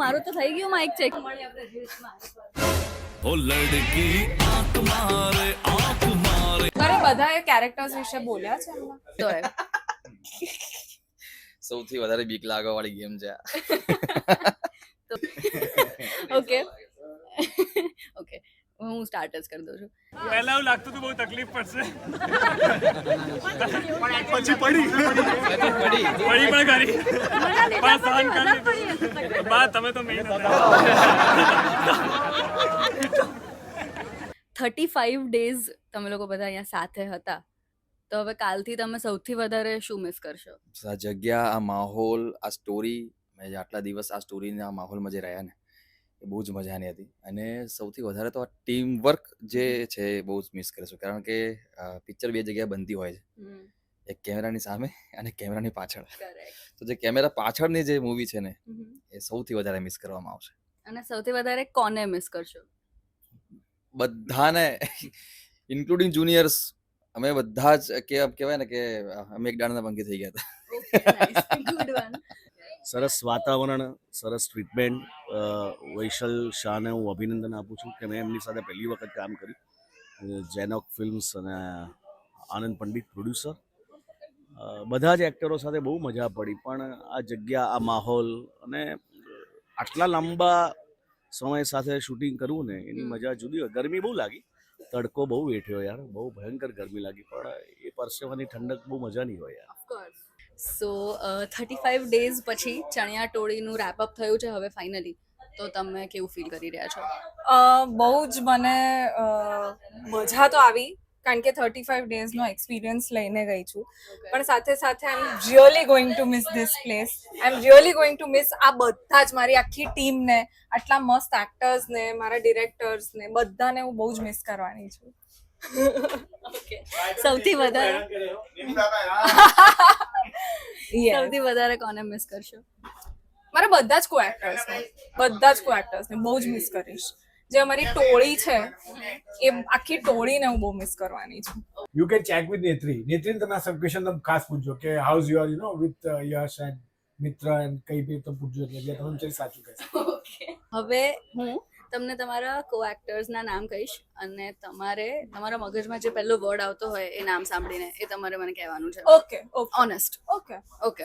મારું તો થઈ ગયું માઇક ચેક. ઓ લડકી આંખ મારે આંખ મારે. અરે બધાએ કેરેક્ટર્સ વિશે બોલ્યા છે એમાં. તો એમ સૌથી વધારે બીક લાગવા વાળી ગેમ છે આ. ઓકે ઓકે હું સ્ટાર્ટ જ કરી દઉં છું. પહેલા એવું લાગતું હતું બહુ તકલીફ પડશે પછી પડી પણ કરી પણ સહન કરી બા તમે તો મેઇન હતા. 35 days તમે લોકો બધા અહીંયા સાથે હતા, તો હવે કાલથી તમે સૌથી વધારે શું મિસ કરશો? આ જગ્યા, આ માહોલ, આ સ્ટોરી, મેં જે આટલા દિવસ આ સ્ટોરીના માહોલમાં જે રહ્યા ને એ બહુ જ મજાની હતી. અને સૌથી વધારે તો આ ટીમ વર્ક જે છે એ બહુ જ મિસ કરીશું, કારણ કે પિક્ચર બે જગ્યાએ બનતી હોય છે, એક કેમેરાની સામે અને કેમેરાની પાછળ. તો જે કેમેરા પાછળની જે મૂવી છે ને એ સૌથી વધારે મિસ કરવામાં આવશે. અને સૌથી વધારે કોને મિસ કરશો? બધાને, ઇન્ક્લુડિંગ જુનિયર્સ. અમે બધા જ કહેવાય ને કે અમે એક દાણાના પંખી થઈ ગયા હતા. Good one. સરસ વાતાવરણ, સરસ ટ્રીટમેન્ટ. વૈશલ શાહને હું અભિનંદન આપું છું કે મેં એમની સાથે પહેલી વખત કામ કર્યું. જેનોક ફિલ્મ્સ અને આનંદ પંડિત પ્રોડ્યુસર. બધા જ એક્ટરો સાથે બહુ મજા પડી, પણ આ જગ્યા, આ માહોલ અને આટલા લાંબા સમય સાથે શૂટિંગ કરવું ને એની મજા જુદી હોય. ગરમી બહુ લાગી, તડકો બહુ વેઠ્યો યાર, બહુ ભયંકર ગરમી લાગી, પણ એ પરસેવાની ઠંડક બહુ મજાની હોય યાર. સો 35 days પછી ચણિયા ટોળીનું રેપઅપ થયું છે હવે ફાઇનલી, તો તમે કેવું ફીલ કરી રહ્યા છો? બહુ જ મને મજા તો આવી, કારણ કે 35 ડેઝનો એક્સપિરિયન્સ લઈને ગઈ છું, પણ સાથે સાથે I am really going to miss this place. I am really going to miss આ બધા જ મારી આખી ટીમને, આટલા મસ્ત એક્ટર્સને, મારા ડિરેક્ટર્સને, બધાને હું બહુ જ મિસ કરવાની છું. સૌથી વધારે કોને મિસ કરશો? મારા બધા જ કો એક્ટર્સને બહુ જ મિસ કરીશ. જે અમારી ટોળી છે એ આખી ટોળીને હું બહુ મિસ કરવાની છું. You can check with Netri. Netri તમે આ સબ ક્વેશ્ચન તમે ખાસ પૂછજો કે how's you are with Yash and મિત્ર એન્ડ કઈ બી તો પૂછજો, એટલે તમે ચેક સાચું કહેશો. હવે હું તમને તમારા કો એક્ટર્સના નામ કહીશ, અને તમારા મગજમાં જે પહેલો વર્ડ આવતો હોય એ નામ સાંભળીને એ તમારે મને કહેવાનું છે. Okay honest. Okay.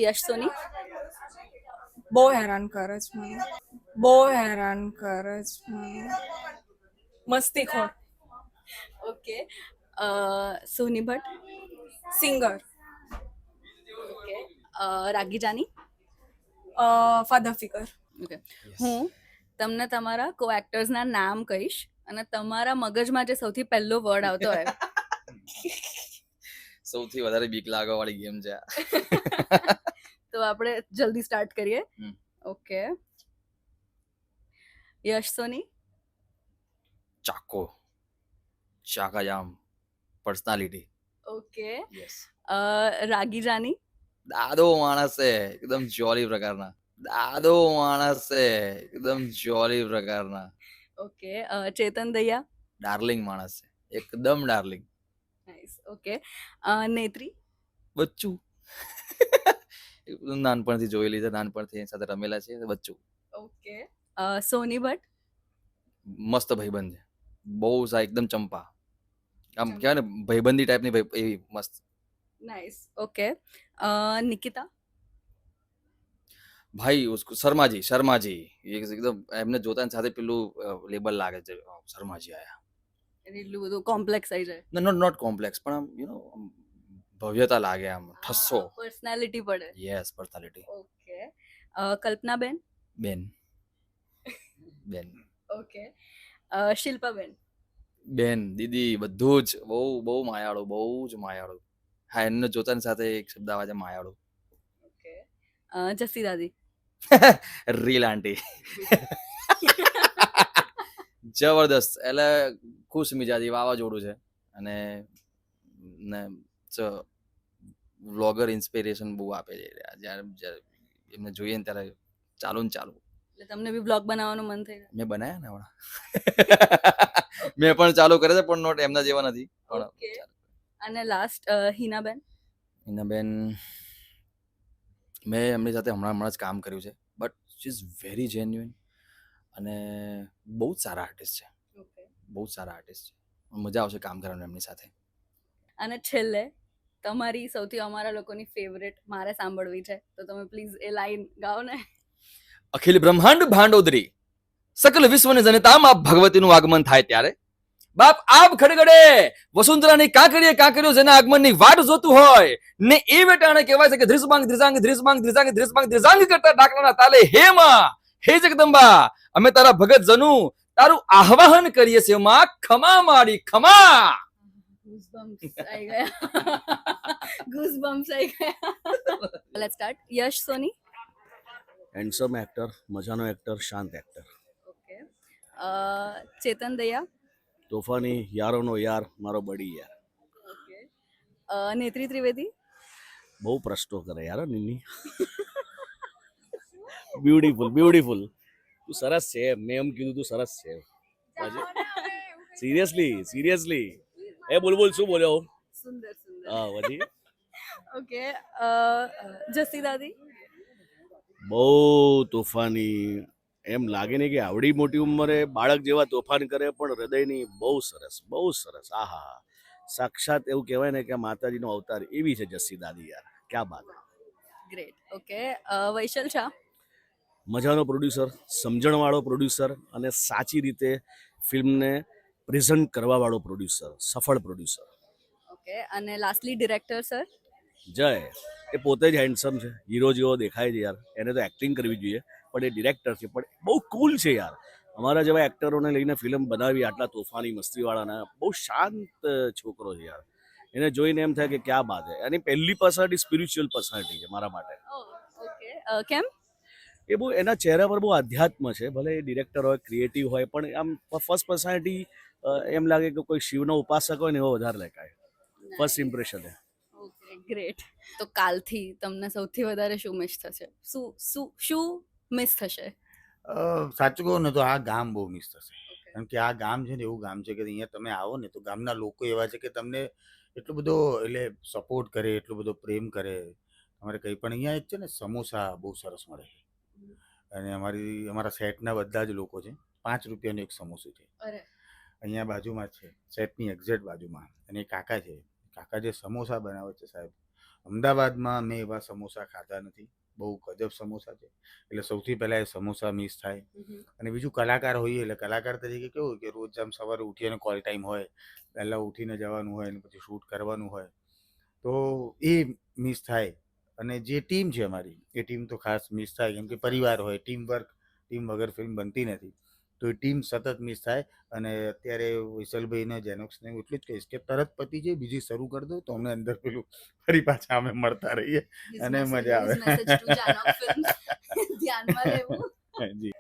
Yash Soni. બહુ હેરાન કરે છે મને. મસ્તીખોર. Okay. Soni Bhatt. Singer. Okay. Ragi Jani. Father figure. Okay. હું તમને તમારા કો એક્ટર્સના નામ કહીશ, અને તમારા મગજમાં જે સૌથી પહેલો વર્ડ આવતો હોય સૌથી વધારે બીક લાગવા વાળી ગેમ છે આ. તો આપણે જલ્દી સ્ટાર્ટ કરીએ. ઓકે. યશ સોની. ચાકો, ચાકાજામ, personality. Okay. Yes. Ragi Jani. દાદો માણસ છે, એકદમ જોલી પ્રકારના. ઓકે. ચેતન દૈયા. ડાર્લિંગ માણસ છે, એકદમ ડાર્લિંગ. નાઇસ. ઓકે. નેત્રી. બચ્ચું. નાનપણથી જોયેલી છે, નાનપણથી એની સાથે રમેલા છે, બચ્ચું. ઓકે. સોની ભટ્ટ. મસ્ત ભાઈબંધ છે, બહુ એકદમ ચંપા, આમ કહેવાય ને ભાઈબંધી ટાઈપની એવી મસ્ત. નાઇસ. ઓકે. નિકિતા. ભાઈ ઉસકો શર્માજી એકદમ એમને જોતા સાથે પેલું લેબલ લાગે છે, શર્માજી આયા. એટલું બધું કોમ્પ્લેક્સ આવી જાય? નોટ કોમ્પ્લેક્સ, પણ આમ ભવ્યતા લાગે, આમ ઠસ્સો. પર્સનાલિટી પડે. Yes, personality. ઓકે. કલ્પનાબેન. બેન. ઓકે. શિલ્પાબેન. બેન, દીદી, બધું જ બહુ માયાળું. હા, એમને જોતાની સાથે એક શબ્દ આવે છે, માયાળું. ઓકે. જસી દાદી. રીલ આંટી. જબરદસ્ત, એટલે ખુશ મિજાજી વાવાઝોડું છે, અને વ્લોગર ઇન્સ્પિરેશન બહુ આપે છે. જ્યારે એમને જોઈએ ને ત્યારે ચાલુ. એટલે તમને બી બ્લોગ બનાવવાનું મન થઈ જાય? મેં બનાયા ને હમણાં. મેં પણ ચાલુ કરે છે, પણ નોટ એમના જેવા નથી. ઓકે. અને લાસ્ટ હિનાબેન. મેં એમની સાથે હમણાં જ કામ કર્યું છે, but she is very genuine અને બહુ જ સારા આર્ટિસ્ટ છે, ઓકે. બહુ જ સારા આર્ટિસ્ટ છે. મજા આવશે કામ કરવાનું એમની સાથે. અને છેલ્લે તમારી સૌથી અમારા લોકોની ફેવરેટ મારે સાંભળવી છે, તો તમે પ્લીઝ એ લાઈન ગાઓ ને. અખિલ બ્રહ્માંડ ભાંડોદરી સકલ વિશ્વની જનતામાં ભગવતીનું આગમન થાય ત્યારે બાપ આપ ખડગડે વસુંધરાની કાંકરીઓ જેના આગમનની વાટ જોતું હોય ને એ વેટાણે કહેવાય છે કે ધ્રિસમાંગ ધ્રિસાંગ ધ્રિસમાંગ ધ્રિસાંગ ધ્રિસમાંગ ધ્રિસાંગ કરતા ડાકલાના તાલે હે માં હે જગદંબા અમે તારા ભગત જનુ તારું આહવાહન કરીએ છીએ માં, ખમા માડી ખમા. Goosebumps આવી ગયા. Goosebumps આવી ગયા. Let's start. Yash Soni. Handsome actor, મજાનો એક્ટર, શાંત એક્ટર. ઓકે. ચેતન દયા. તોફાની, યારોનો યાર, મારો બડી યાર. ઓકે. નેત્રી ત્રિવેદી. બહુ પ્રશ્નો કરે યાર નીની. બ્યુટીફુલ. તું સરસ છે, મેં એમ કીધું તું સરસ છે. સિરિયસલી એ બોલ શું બોલ્યો? સુંદર. હા પછી ઓકે. જસી દાદી. બહુ તોફાની, એમ લાગે ને કે આવડી મોટી ઉંમરે બાળક જેવા તોફાન કરે પણ હૃદયની બહુ સરસ. આહા, સાક્ષાત એવું કહેવાય ને કે માતાજીનો અવતાર એવી છે જસ્સી દાદી યાર, ક્યાં બાત. ગ્રેટ. ઓકે. વૈશલ શાહ. મજાનો પ્રોડ્યુસર, સમજણવાળો પ્રોડ્યુસર અને સાચી રીતે ફિલ્મને પ્રેઝન્ટ કરવાવાળો પ્રોડ્યુસર, સફળ પ્રોડ્યુસર. ઓકે. અને લાસ્ટલી ડિરેક્ટર સર. જય. એ પોતે જ હેન્ડસમ છે, હીરો જેવો દેખાય છે યાર, એને તો એક્ટિંગ કરવી જોઈએ પણ એ ડિરેક્ટર છે, પણ બહુ કૂલ છે યાર. અમારા જેવા એક્ટરોને લઈને ફિલ્મ બનાવી, આટલા તોફાની મસ્તીવાળાના, બહુ શાંત છોકરો છે યાર. એને જોઈને એમ થાય કે ક્યાં બાત છે. એની પહેલી પર્સનાલિટી સ્પિરિચ્યુઅલ પર્સનાલિટી છે મારા માટે. ઓકે. કેમ? એ બહુ એના ચહેરા પર બહુ આધ્યાત્મ છે, ભલે એ ડિરેક્ટર હોય, ક્રિએટિવ હોય, પણ આમ ફર્સ્ટ પર્સનાલિટી એમ લાગે કે કોઈ શિવનો ઉપાસક હોય ને એવો વધારે લેખાય. First impression. ઓકે. ગ્રેટ. તો કાલથી તમને સૌથી વધારે શું મિસ થશે? શું મિસ થશે? સાચું કહું ને તો આ ગામ બહુ મિસ થશે. કારણ કે આ ગામ છે ને એવું ગામ છે કે અહીંયા તમે આવો ને તો ગામના લોકો એવા છે કે તમને એટલો બધો એટલે સપોર્ટ કરે, એટલો બધો પ્રેમ કરે. તમારે કંઈ પણ અહીંયા એક છે ને સમોસા બહુ સરસ મળે છે અને અમારા સેટના બધા જ લોકો છે. 5 રૂપિયાનું એક સમોસું છે અહીંયા બાજુમાં જ છે, સેટની એક્ઝેક્ટ બાજુમાં. અને એ કાકા છે, કાકા જે સમોસા બનાવે છે સાહેબ, અમદાવાદમાં મેં એવા સમોસા ખાધા નથી. બહુ ગજબ સમોસા છે. એટલે સૌથી પહેલાં એ સમોસા મિસ થાય. અને બીજું કલાકાર હોઈએ એટલે કલાકાર તરીકે કેવું કે રોજ આમ સવારે ઉઠીને કોલ ટાઈમ હોય, પહેલાં ઉઠીને જવાનું હોય અને પછી શૂટ કરવાનું હોય, તો એ મિસ થાય. અને જે ટીમ છે અમારી, એ ટીમ તો ખાસ મિસ થાય, કેમ કે પરિવાર હોય, ટીમ વગર ફિલ્મ બનતી નથી. તો એ ટીમ સતત મિસ થાય. અને અત્યારે વિશલભાઈને, જેનોક્સને હું એટલું જ કહીશ કે તરત પતી જાય, બીજી શરૂ કરી દો તો અમને અંદર પેલું ફરી પાછા અમે મળતા રહીએ અને મજા આવે. ધ્યાનમાં લેવું. જી.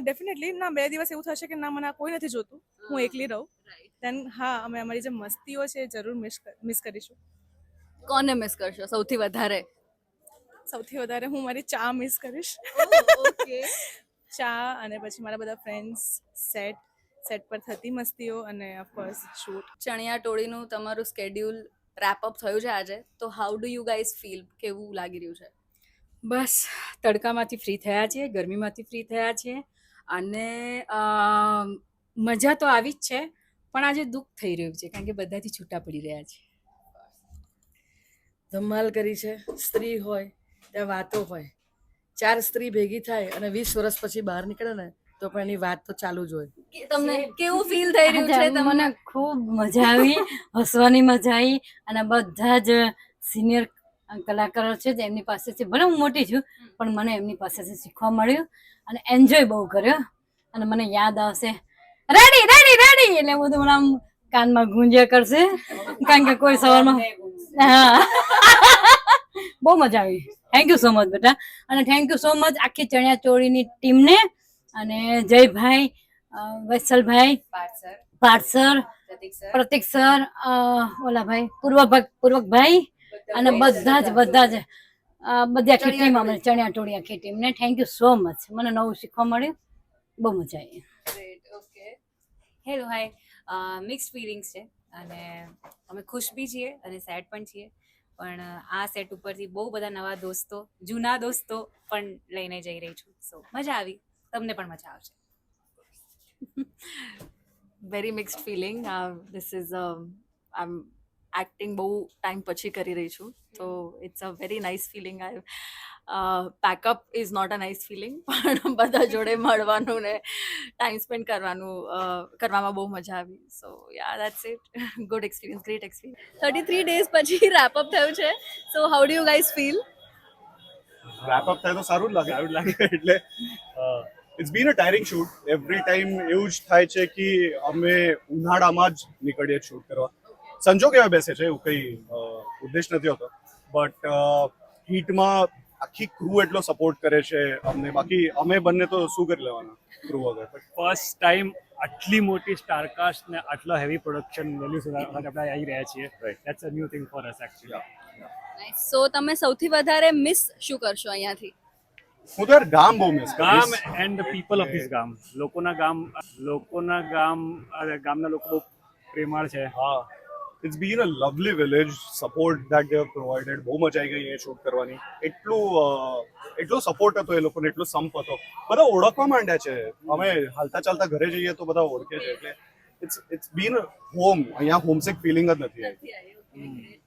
ડેફિનેટલી ના, 2 દિવસ એવું થશે કે ના મને આ કોઈ નથી જોતું, હું એકલી રહું. દેન હા, અમે અમારી જે મસ્તીઓ છે એ જરૂર મિસ કરીશું. કોને મિસ કરશો સૌથી વધારે? સૌથી વધારે હું મારી ચા મિસ કરીશ. ઓકે. ચા અને પછી મારા બધા ફ્રેન્ડ્સ, સેટ પર થતી મસ્તીઓ અને ઓફકોર્સ શૂટ. ચણિયા ટોળીનું તમારું સ્કેડ્યુલ રેપ અપ થયું છે આજે, તો how do you guys feel? કેવું લાગી રહ્યું છે? બસ તડકામાંથી ફ્રી થયા છે, ગરમીમાંથી ફ્રી થયા છે અને મજા તો આવી જ છે, પણ આજે દુઃખ થઈ રહ્યું છે કારણ કે બધાથી છૂટા પડી રહ્યા છે. ધમાલ કરી છે. સ્ત્રી હોય ત્યાં વાતો હોય, 4 સ્ત્રી ભેગી થાય અને 20 વર્ષ પછી બહાર નીકળે ને તો પણ એની વાત તો ચાલુ જ હોય. તમને કેવું ફીલ થઈ રહ્યું છે? મને ખૂબ મજા આવી, હસવાની મજા આવી અને બધા જ સિનિયર કલાકારો છે એમની પાસેથી, ભલે હું મોટી છું પણ મને એમની પાસેથી શીખવા મળ્યું અને એન્જોય બહુ કર્યો. અને મને યાદ આવશે રેડી રેડી રેડી એટલે બધું મને આમ કાનમાં ગુંજ્યા કરશે કારણ કે કોઈ સવારમાં હા બહુ મજા આવી. થેન્ક યુ સો મચ બેટા, અને થેન્ક યુ સો મચ આખી ચણિયા ચોળીની ટીમને અને જયભાઈ, વત્સલભાઈ, પાર્સર, પ્રતિક સર, ઓલા ભાઈ પૂર્વકભાઈ અને બધા જ બધી આખી ટીમ, અમે ચણિયા ટોળી આખી ટીમને થેન્ક યુ સો મચ. મને નવું શીખવા મળ્યું, બહુ મજા આવી. Okay. Hello hi, mix feelings છે અને અમે ખુશ બી છીએ અને સેડ પણ છીએ. પણ આ સેટ ઉપરથી બહુ બધા નવા દોસ્તો જૂના દોસ્તો પણ લઈને જઈ રહી છું. સો મજા આવી, તમને પણ મજા આવશે. Very mixed feeling. This is I am acting બહુ ટાઈમ પછી કરી રહી છું, તો it's a very nice feeling. Pack up is not a nice feeling, પણ બધા જોડે મળવાનું ને ટાઈમ સ્પેન્ડ કરવામાં બહુ મજા આવી. So ya that's it. Good experience, great experience. 33 days પછી રેપ અપ થયું છે. So how do you guys feel? Wrap up થાય તો સારું જ લાગે એટલે it's been a tiring shoot. Every time એવું જ થાય છે કે અમે ઉનાળામાં જ નીકળીએ શૂટ કરવા. સંજોગ એવા બેસે છે, એવું કંઈ ઉદ્દેશ નથી હોતો, બટ હીટમાં આખી ક્રૂ એટલો સપોર્ટ કરે છે અમને. બાકી અમે બંને તો શું કરી લેવાના ક્રૂ વગર. ફર્સ્ટ ટાઈમ આટલી મોટી સ્ટારકાસ્ટ ને આટલા હેવી પ્રોડક્શન વેલ્યુ સાથે આપણે આવી રહ્યા છીએ. That's a new thing for us actually. So તમે સૌથી વધારે મિસ શું કરશો અહીંયાથી? હું તો યાર ગામ બહુ મિસ ગામ and the people of this ગામ. ગામના લોકો બહુ પ્રેમાળ છે. હા, it's been a lovely village. Support that they have provided. બહુ મજા આવી ગઈ એ શૂટ કરવાની. એટલો સપોર્ટ હતો એ લોકોને, એટલો સંપ હતો. બધા ઓળખવા માંડ્યા છે. અમે હાલતા ચાલતા ઘરે જઈએ તો બધા ઓળખે છે. એટલે ઇટ્સ બીન હોમ. અહીંયા હોમસિક ફિલિંગ જ નથી આવી.